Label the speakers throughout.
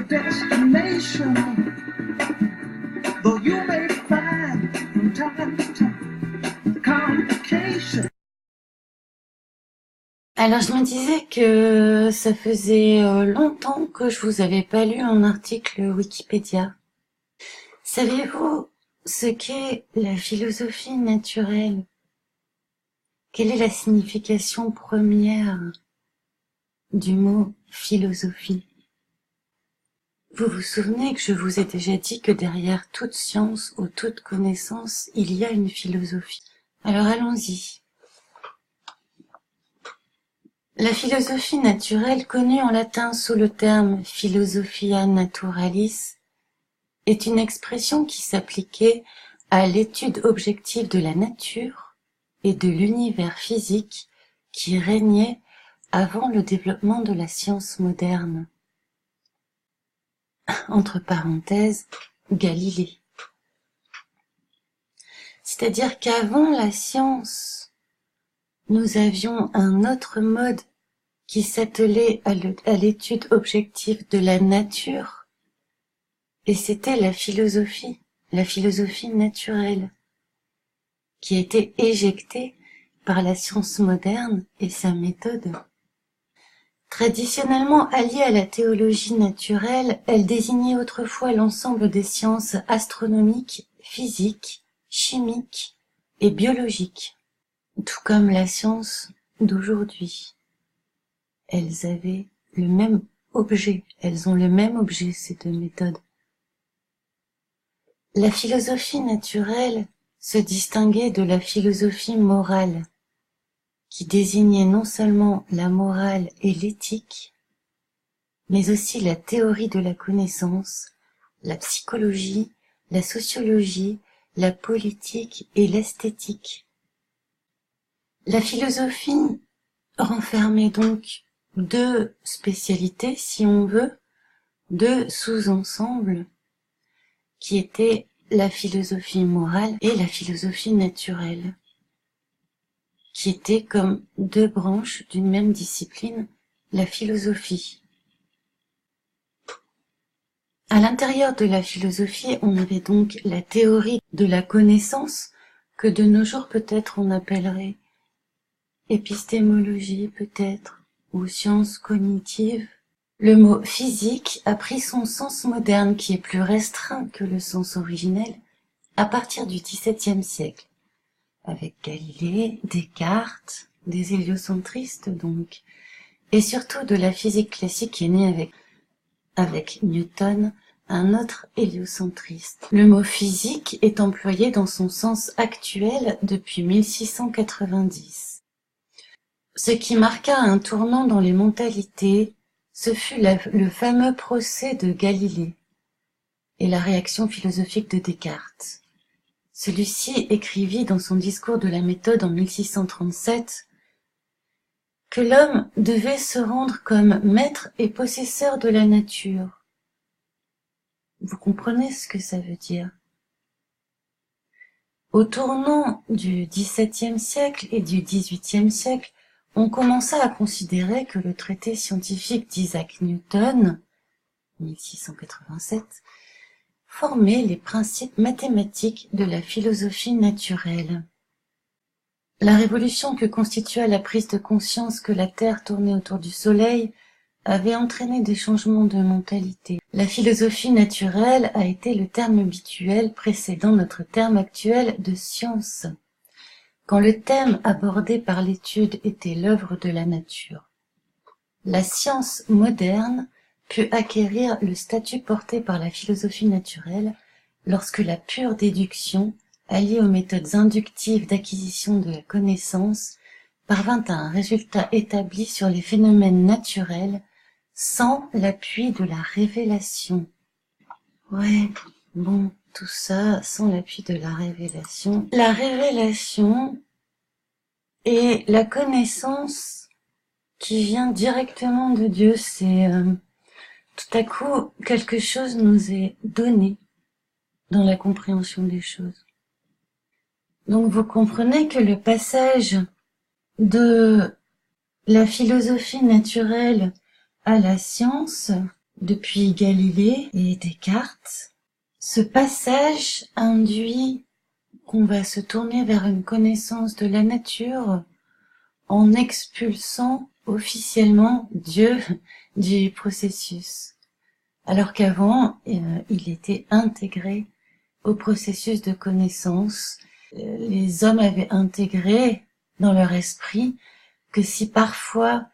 Speaker 1: your destination, though you may find from time to time complications.
Speaker 2: Alors je me disais que ça faisait longtemps que je vous avais pas lu un article Wikipédia. Savez-vous ce qu'est la philosophie naturelle? Quelle est la signification première du mot philosophie? Vous vous souvenez que je vous ai déjà dit que derrière toute science ou toute connaissance, il y a une philosophie. Alors allons-y. La philosophie naturelle, connue en latin sous le terme philosophia naturalis, est une expression qui s'appliquait à l'étude objective de la nature et de l'univers physique qui régnait avant le développement de la science moderne. Entre parenthèses, Galilée. C'est-à-dire qu'avant la science, nous avions un autre mode qui s'attelait à l'étude objective de la nature, et c'était la philosophie naturelle, qui a été éjectée par la science moderne et sa méthode. Traditionnellement alliée à la théologie naturelle, elle désignait autrefois l'ensemble des sciences astronomiques, physiques, chimiques et biologiques, tout comme la science d'aujourd'hui. Elles avaient le même objet, elles ont le même objet, ces deux méthodes. La philosophie naturelle se distinguait de la philosophie morale, qui désignait non seulement la morale et l'éthique, mais aussi la théorie de la connaissance, la psychologie, la sociologie, la politique et l'esthétique. La philosophie renfermait donc deux spécialités, si on veut, deux sous-ensembles, qui étaient la philosophie morale et la philosophie naturelle, qui étaient comme deux branches d'une même discipline, la philosophie. À l'intérieur de la philosophie, on avait donc la théorie de la connaissance, que de nos jours peut-être on appellerait épistémologie peut-être, ou sciences cognitives. Le mot physique a pris son sens moderne qui est plus restreint que le sens originel à partir du XVIIe siècle, avec Galilée, Descartes, des héliocentristes donc, et surtout de la physique classique qui est née avec Newton, un autre héliocentriste. Le mot physique est employé dans son sens actuel depuis 1690. Ce qui marqua un tournant dans les mentalités, ce fut le fameux procès de Galilée et la réaction philosophique de Descartes. Celui-ci écrivit dans son discours de la méthode en 1637 que l'homme devait se rendre comme maître et possesseur de la nature. Vous comprenez ce que ça veut dire? Au tournant du XVIIe siècle et du XVIIIe siècle, on commença à considérer que le traité scientifique d'Isaac Newton, 1687, formait les principes mathématiques de la philosophie naturelle. La révolution que constitua la prise de conscience que la Terre tournait autour du Soleil avait entraîné des changements de mentalité. La philosophie naturelle a été le terme habituel précédant notre terme actuel de science, quand le thème abordé par l'étude était l'œuvre de la nature. La science moderne put acquérir le statut porté par la philosophie naturelle lorsque la pure déduction, alliée aux méthodes inductives d'acquisition de la connaissance, parvint à un résultat établi sur les phénomènes naturels sans l'appui de la révélation. Ouais, bon, tout ça sans l'appui de la révélation. La révélation est la connaissance qui vient directement de Dieu. C'est tout à coup quelque chose nous est donné dans la compréhension des choses. Donc vous comprenez que le passage de la philosophie naturelle à la science depuis Galilée et Descartes. Ce passage induit qu'on va se tourner vers une connaissance de la nature en expulsant officiellement Dieu du processus, alors qu'avant, il était intégré au processus de connaissance. Les hommes avaient intégré dans leur esprit que si parfois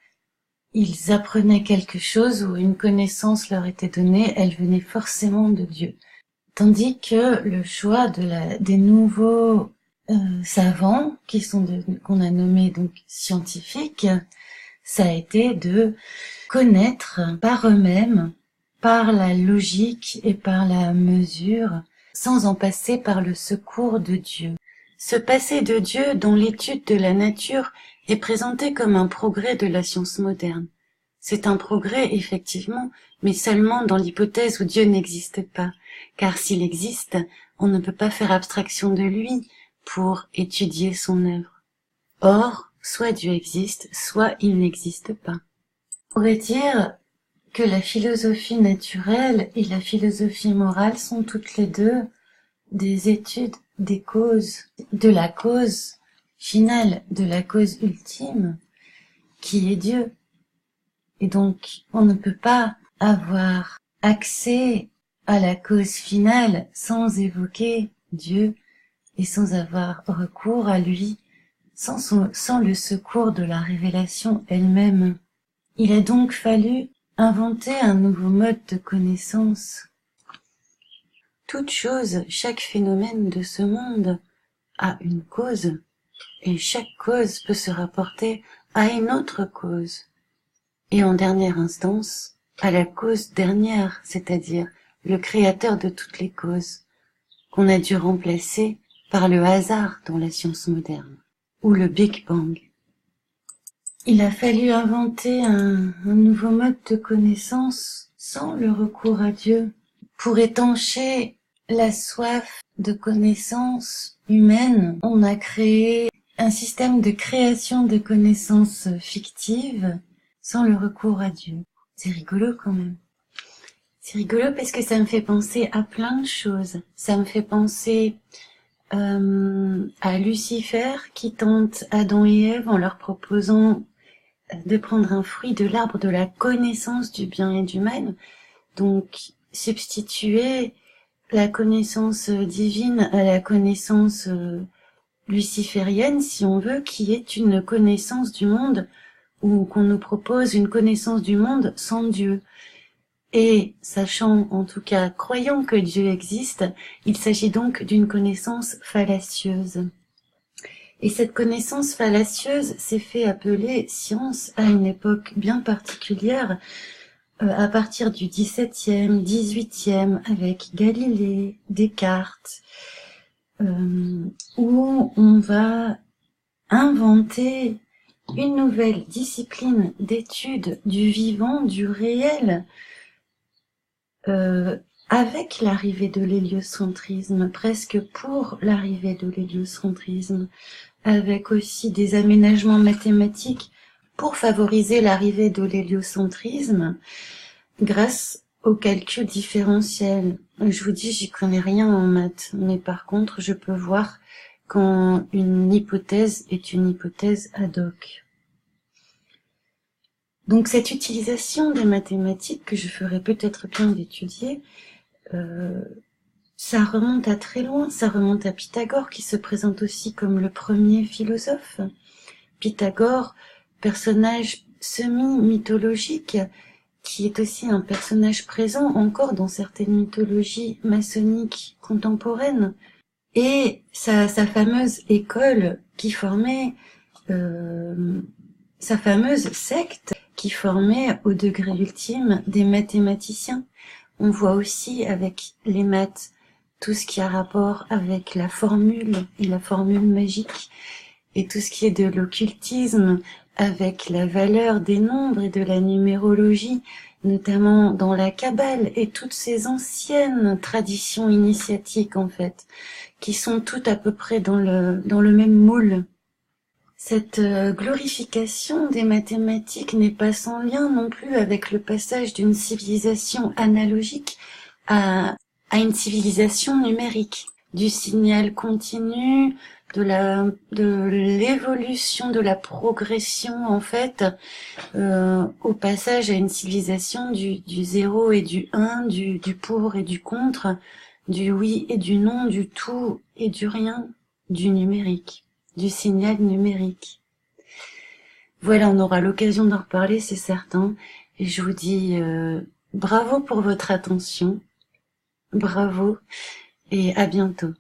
Speaker 2: ils apprenaient quelque chose ou une connaissance leur était donnée, elle venait forcément de Dieu. Tandis que le choix des nouveaux savants, qu'on a nommés donc scientifiques, ça a été de connaître par eux-mêmes, par la logique et par la mesure, sans en passer par le secours de Dieu. Ce passer de Dieu dont l'étude de la nature est présentée comme un progrès de la science moderne. C'est un progrès, effectivement, mais seulement dans l'hypothèse où Dieu n'existe pas. Car s'il existe, on ne peut pas faire abstraction de lui pour étudier son œuvre. Or, soit Dieu existe, soit il n'existe pas. On pourrait dire que la philosophie naturelle et la philosophie morale sont toutes les deux des études des causes, de la cause finale, de la cause ultime, qui est Dieu. Et donc, on ne peut pas avoir accès à la cause finale sans évoquer Dieu et sans avoir recours à lui, sans le secours de la révélation elle-même. Il a donc fallu inventer un nouveau mode de connaissance. Toute chose, chaque phénomène de ce monde a une cause, et chaque cause peut se rapporter à une autre cause, et en dernière instance, à la cause dernière, c'est-à-dire le créateur de toutes les causes, qu'on a dû remplacer par le hasard dans la science moderne, ou le Big Bang. Il a fallu inventer un nouveau mode de connaissance sans le recours à Dieu pour étancher la soif de connaissance humaine. On a créé un système de création de connaissances fictives sans le recours à Dieu. C'est rigolo quand même. C'est rigolo parce que ça me fait penser à plein de choses. Ça me fait penser à Lucifer qui tente Adam et Ève en leur proposant de prendre un fruit de l'arbre de la connaissance du bien et du mal. Donc, substituer la connaissance divine à la connaissance luciférienne, si on veut, qui est une connaissance du monde, ou qu'on nous propose une connaissance du monde sans Dieu. Et, sachant, en tout cas, croyant que Dieu existe, il s'agit donc d'une connaissance fallacieuse. Et cette connaissance fallacieuse s'est fait appeler science à une époque bien particulière, à partir du XVIIe, XVIIIe, avec Galilée, Descartes, où on va inventer une nouvelle discipline d'étude du vivant, du réel, avec l'arrivée de l'héliocentrisme, presque pour l'arrivée de l'héliocentrisme, avec aussi des aménagements mathématiques pour favoriser l'arrivée de l'héliocentrisme grâce au calcul différentiel. Je vous dis, j'y connais rien en maths, mais par contre, je peux voir quand une hypothèse est une hypothèse ad hoc. Donc cette utilisation des mathématiques, que je ferais peut-être bien d'étudier, ça remonte à très loin, ça remonte à Pythagore qui se présente aussi comme le premier philosophe. Pythagore, personnage semi-mythologique, qui est aussi un personnage présent encore dans certaines mythologies maçonniques contemporaines, et sa fameuse école qui formait, sa fameuse secte qui formait au degré ultime des mathématiciens. On voit aussi avec les maths tout ce qui a rapport avec la formule et la formule magique, et tout ce qui est de l'occultisme avec la valeur des nombres et de la numérologie, notamment dans la Kabbale et toutes ces anciennes traditions initiatiques en fait, qui sont toutes à peu près dans le même moule. Cette glorification des mathématiques n'est pas sans lien non plus avec le passage d'une civilisation analogique à une civilisation numérique, du signal continu, de l'évolution, de la progression en fait, au passage à une civilisation du 0 et du 1, du pour et du contre, du oui et du non, du tout et du rien, du numérique, du signal numérique. Voilà, on aura l'occasion d'en reparler, c'est certain. Et je vous dis bravo pour votre attention, bravo et à bientôt.